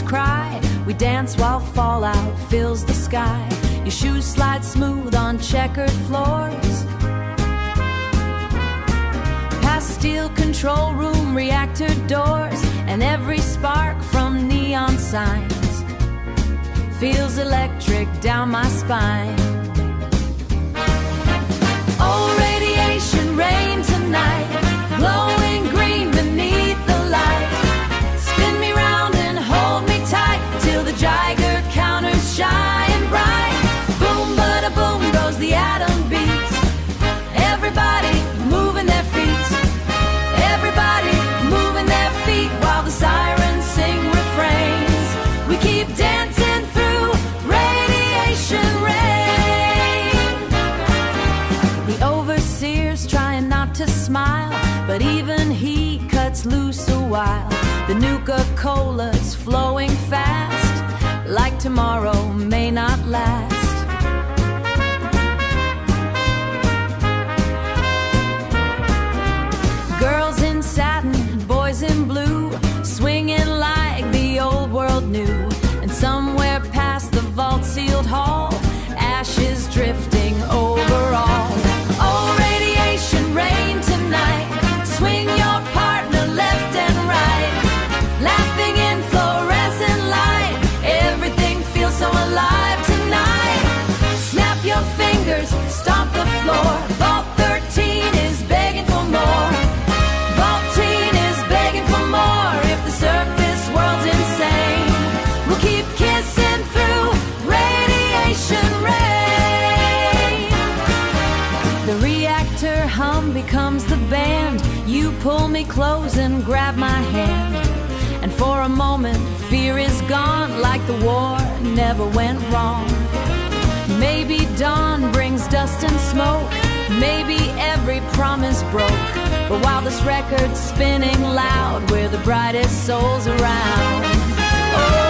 cry. We dance while fallout fills the sky. Your shoes slide smooth on checkered floors. Past steel control room reactor doors, and every spark from neon signs feels electric down my spine. Oh, radiation rain tonight, glowing green beneath the light. Spin me round and hold me tight till the Geiger counters shine bright. Boom, bada boom goes the atom beat. Everybody moving their feet. Everybody moving their feet while the sirens sing refrains. We keep dancing through radiation rain. The overseer's trying not to smile, but even he cuts loose a while. The Nuka-Cola's flowing fast, like tomorrow may not last. Girls in satin, boys in blue, swinging like the old world knew. And somewhere past the vault-sealed hall, ashes drifting over all. Oh, radiation rain tonight, swing your partner left and right. Laughing in fluorescent light, everything feels so alive tonight. Snap your fingers, stomp the floor. Vault 13 is begging for more. Vault 13 is begging for more. If the surface world's insane, we'll keep kissing through radiation rain. The reactor hum becomes the band. You pull me close and grab my hand. And for a moment, fear is gone, like the war never went wrong. Maybe dawn brings dust and smoke, maybe every promise broke. But while this record's spinning loud, we're the brightest souls around. Oh,